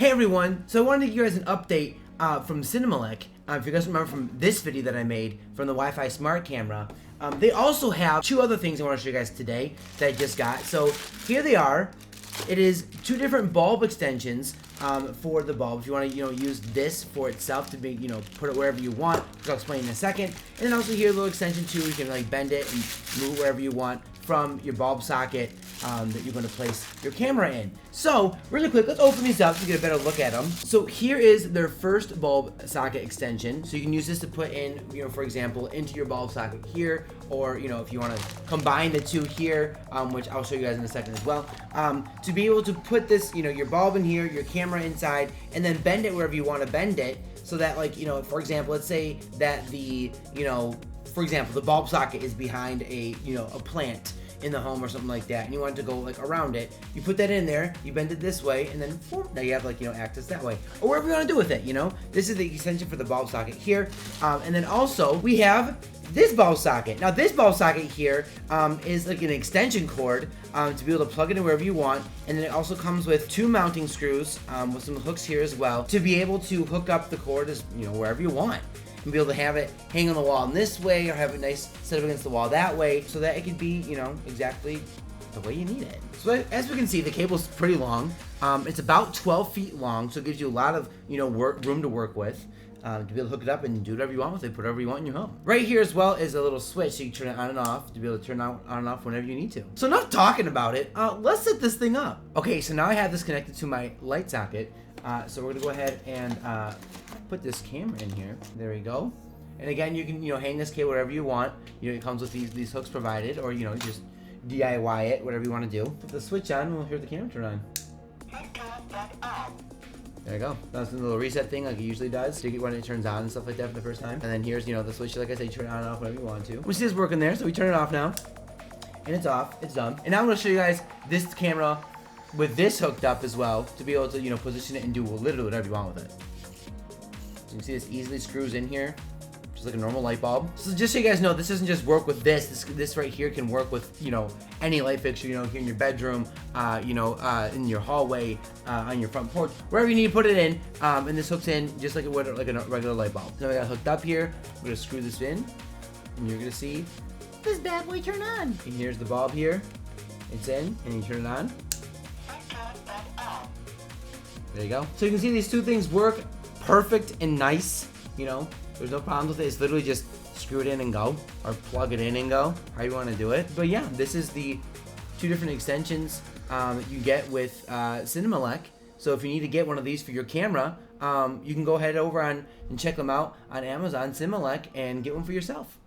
Hey everyone, so I wanted to give you guys an update from SYMYNELEC. If you guys remember from this video that I made from the Wi-Fi smart camera, they also have two other things I want to show you guys today that I just got. So here they are. It is two different bulb extensions for the bulb. If you want to, use this for itself to be, put it wherever you want, which I'll explain in a second. And then also here a little extension too. You can like bend it and move it wherever you want from your bulb socket that you're going to place your camera in. So really quick, let's open these up to get a better look at them. So here is their first bulb socket extension. So you can use this to put in, for example, into your bulb socket here, or if you want to combine the two here, which I'll show you guys in a second as well, to be able to put this, your bulb in here, your camera inside, and then bend it wherever you want to bend it, so that for example, let's say that the bulb socket is behind a plant in the home or something like that, and you want it to go around it. You put that in there, you bend it this way, and then boom, now you have access that way, or whatever you want to do with it. This is the extension for the bulb socket here, and then also we have this bulb socket. Now this bulb socket here is like an extension cord to be able to plug it in wherever you want, and then it also comes with two mounting screws with some hooks here as well to be able to hook up the cord as wherever you want, and be able to have it hang on the wall in this way, or have it nice set up against the wall that way, so that it could be exactly the way you need it. So as we can see, the cable's pretty long. It's about 12 feet long, so it gives you a lot of room to work with. To be able to hook it up and do whatever you want with it, put whatever you want in your home. Right here as well is a little switch, so you can turn it on and off to be able to turn on and off whenever you need to. So enough talking about it, let's set this thing up. Okay, so now I have this connected to my light socket, so we're gonna go ahead and put this camera in here. There we go. And again, you can hang this cable wherever you want. It comes with these hooks provided, or just DIY it, whatever you want to do. Put the switch on, and we'll hear the camera turn on. There you go. That's a little reset thing like it usually does to get when it turns on and stuff like that for the first time. And then here's, the switch, like I said, you turn it on and off whenever you want to. We see this working there, so we turn it off now. And it's off. It's done. And now I'm going to show you guys this camera with this hooked up as well to be able to, position it and do literally whatever you want with it. So you can see this easily screws in here, just like a normal light bulb. So just so you guys know, this doesn't just work with this. This right here can work with, any light fixture, here in your bedroom, in your hallway, on your front porch, wherever you need to put it in. And this hooks in just like it would like a regular light bulb. Now I got it hooked up here. I'm gonna screw this in, and you're gonna see this bad boy turn on. And here's the bulb here. It's in, and you turn it on. There you go. So you can see these two things work perfect and nice. There's no problems with it. It's literally just screw it in and go, or plug it in and go, how you want to do it. But yeah, this is the two different extensions you get with SYMYNELEC. So if you need to get one of these for your camera, you can go head over and check them out on Amazon, SYMYNELEC, and get one for yourself.